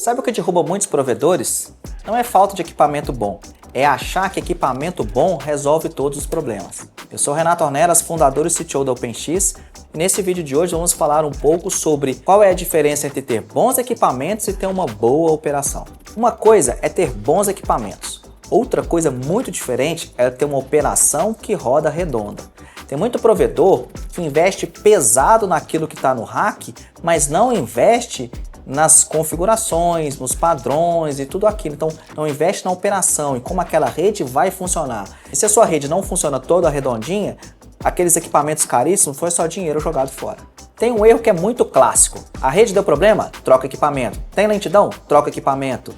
Sabe o que derruba muitos provedores? Não é falta de equipamento bom, é achar que equipamento bom resolve todos os problemas. Eu sou Renato Ornelas, fundador e CTO da OpenX, e nesse vídeo de hoje vamos falar um pouco sobre qual é a diferença entre ter bons equipamentos e ter uma boa operação. Uma coisa é ter bons equipamentos, outra coisa muito diferente é ter uma operação que roda redonda. Tem muito provedor que investe pesado naquilo que está no rack, mas não investe nas configurações, nos padrões e tudo aquilo. Então não investe na operação e como aquela rede vai funcionar. E se a sua rede não funciona toda redondinha, aqueles equipamentos caríssimos foi só dinheiro jogado fora. Tem um erro que é muito clássico. A rede deu problema? Troca equipamento. Tem lentidão? Troca equipamento.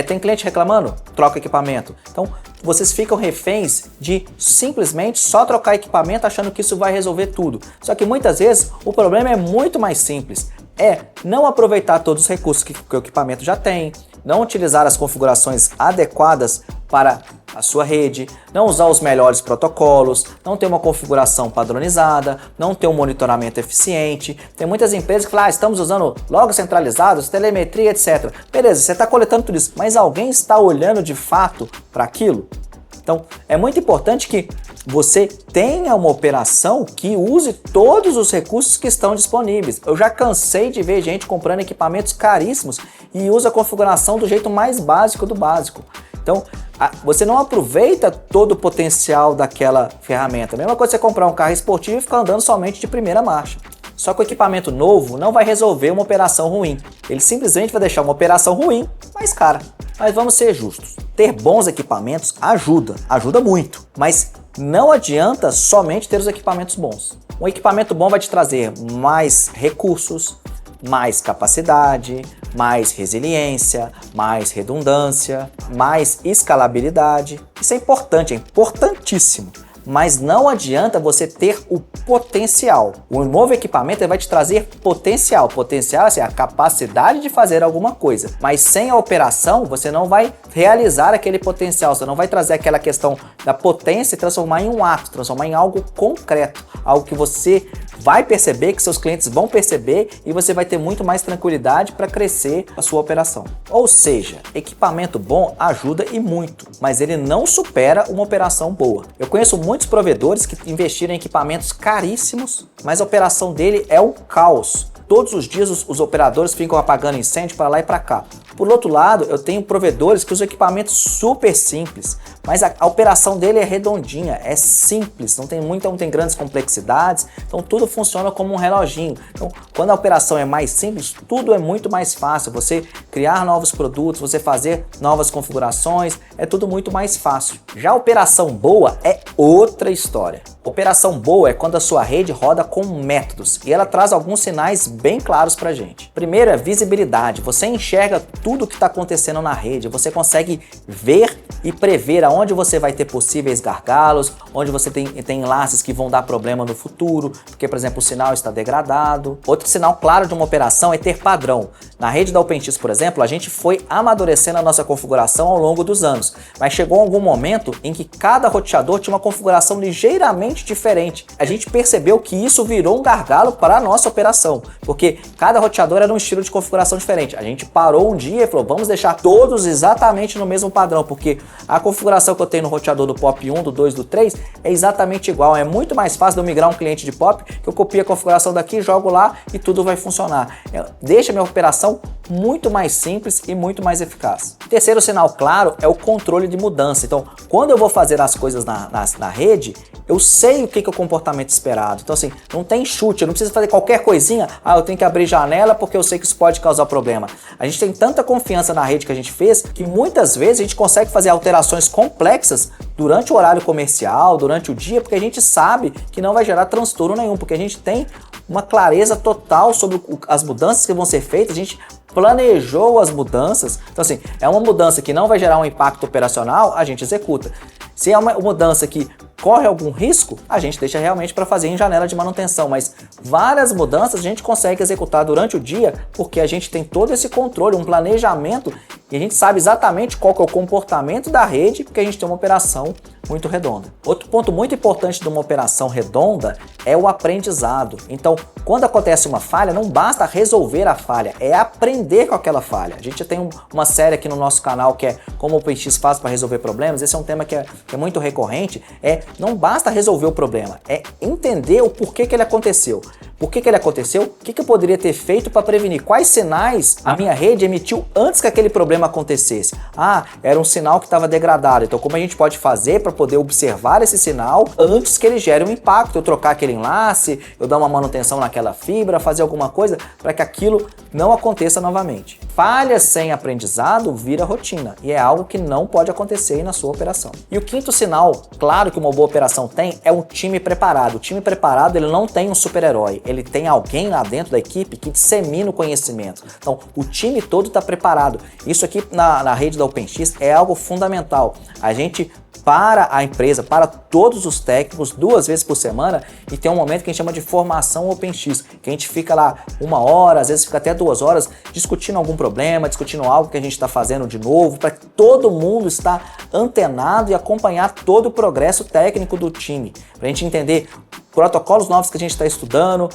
Tem cliente reclamando? Troca equipamento. Então vocês ficam reféns de simplesmente só trocar equipamento achando que isso vai resolver tudo. Só que muitas vezes o problema é muito mais simples. Não aproveitar todos os recursos que o equipamento já tem, não utilizar as configurações adequadas para a sua rede, não usar os melhores protocolos, não ter uma configuração padronizada, não ter um monitoramento eficiente. Tem muitas empresas que falam, estamos usando logos centralizados, telemetria, etc. Beleza, você está coletando tudo isso, mas alguém está olhando de fato para aquilo? Então, é muito importante que você tenha uma operação que use todos os recursos que estão disponíveis. Eu já cansei de ver gente comprando equipamentos caríssimos e usa a configuração do jeito mais básico do básico. Então, você não aproveita todo o potencial daquela ferramenta. A mesma coisa você comprar um carro esportivo e ficar andando somente de primeira marcha. Só que o equipamento novo não vai resolver uma operação ruim. Ele simplesmente vai deixar uma operação ruim mais cara. Mas vamos ser justos. Ter bons equipamentos ajuda muito. Mas não adianta somente ter os equipamentos bons. Um equipamento bom vai te trazer mais recursos, mais capacidade, mais resiliência, mais redundância, mais escalabilidade. Isso é importantíssimo. Mas não adianta você ter o potencial. O novo equipamento vai te trazer potencial. Potencial é a capacidade de fazer alguma coisa. Mas sem a operação, você não vai realizar aquele potencial. Você não vai trazer aquela questão da potência e transformar em um ato, transformar em algo concreto. Algo que você vai perceber, que seus clientes vão perceber e você vai ter muito mais tranquilidade para crescer a sua operação. Ou seja, equipamento bom ajuda e muito, mas ele não supera uma operação boa. Eu conheço muitos provedores que investiram em equipamentos caríssimos, mas a operação dele é um caos. Todos os dias os operadores ficam apagando incêndio para lá e para cá. Por outro lado, eu tenho provedores que usam equipamentos super simples, mas a operação dele é redondinha, é simples, não tem grandes complexidades, então tudo funciona como um reloginho. Então, quando a operação é mais simples, tudo é muito mais fácil. Você criar novos produtos, você fazer novas configurações, é tudo muito mais fácil. Já a operação boa é outra história. Operação boa é quando a sua rede roda com métodos e ela traz alguns sinais bem claros para a gente. Primeiro é visibilidade, você enxerga tudo o que está acontecendo na rede, você consegue ver e prever aonde você vai ter possíveis gargalos, onde você tem enlaces que vão dar problema no futuro, porque, por exemplo, o sinal está degradado. Outro sinal claro de uma operação é ter padrão. Na rede da OpenX, por exemplo, a gente foi amadurecendo a nossa configuração ao longo dos anos, mas chegou algum momento em que cada roteador tinha uma configuração ligeiramente diferente. A gente percebeu que isso virou um gargalo para a nossa operação, porque cada roteador era um estilo de configuração diferente. A gente parou um dia e falou, vamos deixar todos exatamente no mesmo padrão, porque a configuração que eu tenho no roteador do POP 1, do 2, do 3 é exatamente igual. É muito mais fácil de eu migrar um cliente de POP, que eu copio a configuração daqui, jogo lá e tudo vai funcionar. Deixa minha operação muito mais simples e muito mais eficaz. O terceiro sinal claro é o controle de mudança. Então, quando eu vou fazer as coisas na rede, eu sei o que é o comportamento esperado. Então, assim, não tem chute, eu não preciso fazer qualquer coisinha, eu tenho que abrir janela porque eu sei que isso pode causar problema. A gente tem tanta confiança na rede que a gente fez que muitas vezes a gente consegue fazer alterações complexas durante o horário comercial, durante o dia, porque a gente sabe que não vai gerar transtorno nenhum, porque a gente tem uma clareza total sobre as mudanças que vão ser feitas, a gente planejou as mudanças. Então, assim, é uma mudança que não vai gerar um impacto operacional, a gente executa. Se é uma mudança que corre algum risco, a gente deixa realmente para fazer em janela de manutenção, mas várias mudanças a gente consegue executar durante o dia porque a gente tem todo esse controle, um planejamento e a gente sabe exatamente qual que é o comportamento da rede porque a gente tem uma operação muito redonda. Outro ponto muito importante de uma operação redonda é o aprendizado. Então, quando acontece uma falha, não basta resolver a falha, é aprender com aquela falha. A gente tem uma série aqui no nosso canal que é Como o OpenX faz para resolver problemas. Esse é um tema que é muito recorrente. Não basta resolver o problema, é entender o porquê que ele aconteceu. Por que ele aconteceu? O que eu poderia ter feito para prevenir? Quais sinais a minha rede emitiu antes que aquele problema acontecesse? Era um sinal que estava degradado. Então, como a gente pode fazer para poder observar esse sinal antes que ele gere um impacto? Eu trocar aquele enlace, eu dar uma manutenção naquela fibra, fazer alguma coisa para que aquilo não aconteça novamente. Falhas sem aprendizado vira rotina e é algo que não pode acontecer aí na sua operação. E o quinto sinal, claro que uma boa operação tem, é um time preparado. O time preparado, ele não tem um super-herói, ele tem alguém lá dentro da equipe que dissemina o conhecimento. Então, o time todo está preparado. Isso aqui na rede da OpenX é algo fundamental. A gente para a empresa, para todos os técnicos, 2 vezes por semana, e tem um momento que a gente chama de formação OpenX, que a gente fica lá 1 hora, às vezes fica até 2 horas, discutindo algum problema, discutindo algo que a gente está fazendo de novo, para que todo mundo está antenado e acompanhar todo o progresso técnico do time, para a gente entender protocolos novos que a gente está estudando,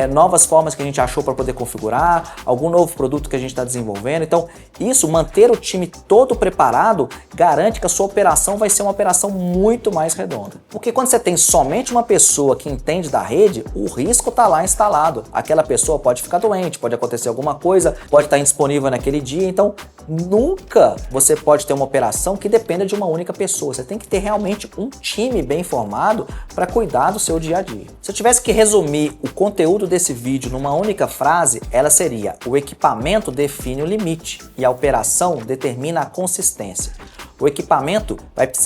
novas formas que a gente achou para poder configurar, algum novo produto que a gente está desenvolvendo. Então, isso, manter o time todo preparado, garante que a sua operação vai ser uma operação muito mais redonda. Porque quando você tem somente uma pessoa que entende da rede, o risco está lá instalado. Aquela pessoa pode ficar doente, pode acontecer alguma coisa, pode estar indisponível naquele dia. Então, nunca você pode ter uma operação que dependa de uma única pessoa. Você tem que ter realmente um time bem formado para cuidar do seu dia a dia. Se eu tivesse que resumir o conteúdo desse vídeo numa única frase, ela seria: o equipamento define o limite e a operação determina a consistência. O equipamento,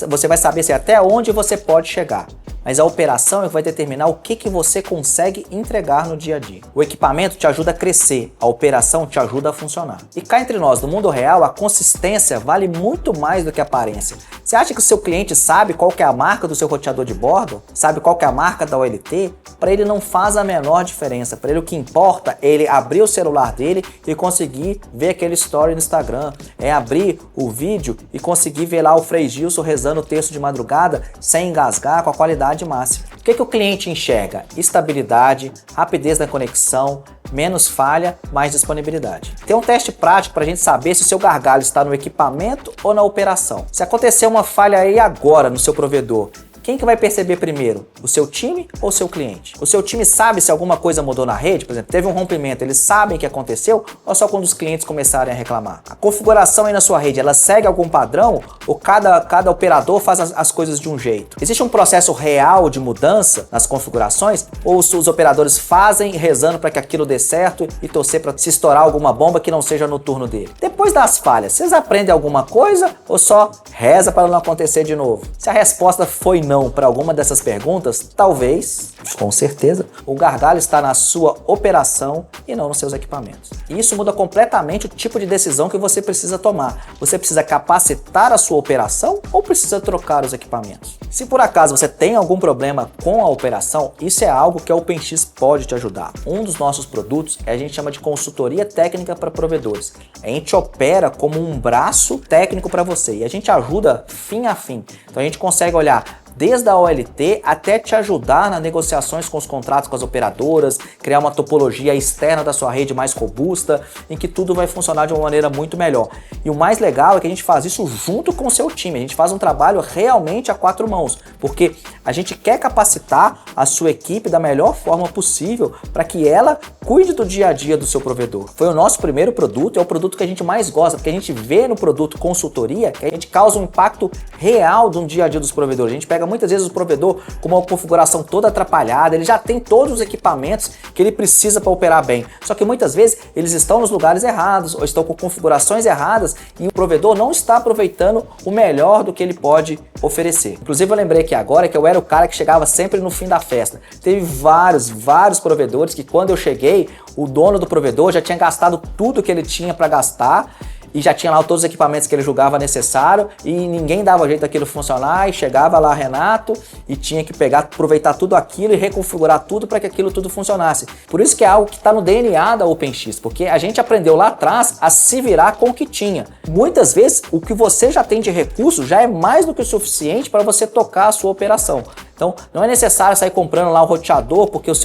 você vai saber até onde você pode chegar, mas a operação é que vai determinar o que você consegue entregar no dia a dia. O equipamento te ajuda a crescer, a operação te ajuda a funcionar. E cá entre nós, no mundo real, a consistência vale muito mais do que a aparência. Você acha que o seu cliente sabe qual que é a marca do seu roteador de bordo? Sabe qual que é a marca da OLT? Para ele não faz a menor diferença. Para ele o que importa é ele abrir o celular dele e conseguir ver aquele story no Instagram. É abrir o vídeo e conseguir ver lá o Frei Gilson rezando o texto de madrugada sem engasgar, com a qualidade máxima. O que o cliente enxerga? Estabilidade, rapidez na conexão, menos falha, mais disponibilidade. Tem um teste prático para a gente saber se o seu gargalo está no equipamento ou na operação. Se acontecer uma falha aí agora no seu provedor, quem que vai perceber primeiro? O seu time ou o seu cliente? O seu time sabe se alguma coisa mudou na rede? Por exemplo, teve um rompimento, eles sabem que aconteceu ou só quando os clientes começarem a reclamar? A configuração aí na sua rede, ela segue algum padrão ou cada operador faz as coisas de um jeito? Existe um processo real de mudança nas configurações ou os operadores fazem rezando para que aquilo dê certo e torcer para se estourar alguma bomba que não seja no turno dele? Depois das falhas, vocês aprendem alguma coisa ou só reza para não acontecer de novo? Se a resposta foi não para alguma dessas perguntas, talvez, com certeza, o gargalo está na sua operação e não nos seus equipamentos. E isso muda completamente o tipo de decisão que você precisa tomar. Você precisa capacitar a sua operação ou precisa trocar os equipamentos? Se por acaso você tem algum problema com a operação, isso é algo que a OpenX pode te ajudar. Um dos nossos produtos a gente chama de consultoria técnica para provedores. A gente opera como um braço técnico para você e a gente ajuda fim a fim. Então a gente consegue olhar desde a OLT até te ajudar nas negociações com os contratos com as operadoras, criar uma topologia externa da sua rede mais robusta, em que tudo vai funcionar de uma maneira muito melhor. E o mais legal é que a gente faz isso junto com o seu time, a gente faz um trabalho realmente a 4 mãos, porque a gente quer capacitar a sua equipe da melhor forma possível para que ela cuide do dia a dia do seu provedor. Foi o nosso primeiro produto, é o produto que a gente mais gosta, porque a gente vê no produto consultoria que a gente causa um impacto real no dia a dia dos provedores. A gente pega muitas vezes o provedor com uma configuração toda atrapalhada, ele já tem todos os equipamentos que ele precisa para operar bem, só que muitas vezes eles estão nos lugares errados ou estão com configurações erradas e o provedor não está aproveitando o melhor do que ele pode oferecer. Inclusive eu lembrei aqui agora que eu era o cara que chegava sempre no fim da festa. Teve vários provedores que quando eu cheguei, o dono do provedor já tinha gastado tudo que ele tinha para gastar. e já tinha lá todos os equipamentos que ele julgava necessário e ninguém dava jeito daquilo funcionar, e chegava lá Renato e tinha que pegar, aproveitar tudo aquilo e reconfigurar tudo para que aquilo tudo funcionasse. Por isso que é algo que está no DNA da OpenX, porque a gente aprendeu lá atrás a se virar com o que tinha. Muitas vezes o que você já tem de recurso já é mais do que o suficiente para você tocar a sua operação. Então, não é necessário sair comprando lá um roteador porque o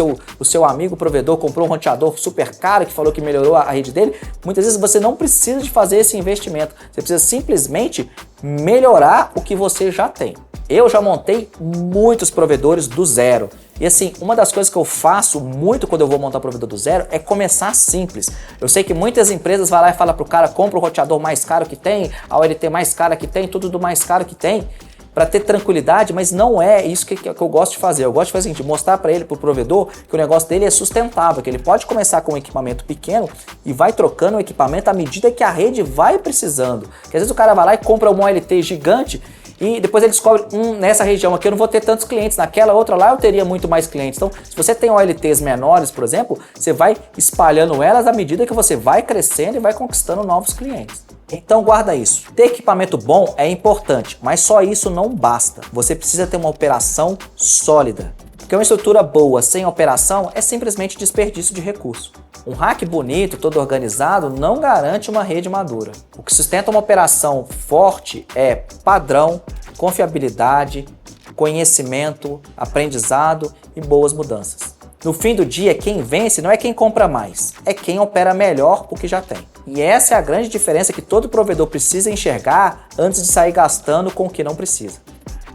seu amigo provedor comprou um roteador super caro que falou que melhorou a rede dele. Muitas vezes você não precisa de fazer esse investimento. Você precisa simplesmente melhorar o que você já tem. Eu já montei muitos provedores do zero. E assim, uma das coisas que eu faço muito quando eu vou montar um provedor do zero é começar simples. Eu sei que muitas empresas vão lá e falam pro cara, compra o roteador mais caro que tem, a OLT mais cara que tem, tudo do mais caro que tem, para ter tranquilidade, mas não é isso que eu gosto de fazer. Eu gosto de fazer o seguinte, mostrar para ele, para o provedor, que o negócio dele é sustentável, que ele pode começar com um equipamento pequeno e vai trocando o equipamento à medida que a rede vai precisando. Porque às vezes o cara vai lá e compra uma OLT gigante e depois ele descobre, nessa região aqui eu não vou ter tantos clientes, naquela outra lá eu teria muito mais clientes. Então, se você tem OLTs menores, por exemplo, você vai espalhando elas à medida que você vai crescendo e vai conquistando novos clientes. Então guarda isso. Ter equipamento bom é importante, mas só isso não basta. Você precisa ter uma operação sólida. Porque uma estrutura boa sem operação é simplesmente desperdício de recurso. Um rack bonito, todo organizado, não garante uma rede madura. O que sustenta uma operação forte é padrão, confiabilidade, conhecimento, aprendizado e boas mudanças. No fim do dia, quem vence não é quem compra mais, é quem opera melhor o que já tem. E essa é a grande diferença que todo provedor precisa enxergar antes de sair gastando com o que não precisa.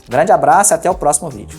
Um grande abraço e até o próximo vídeo.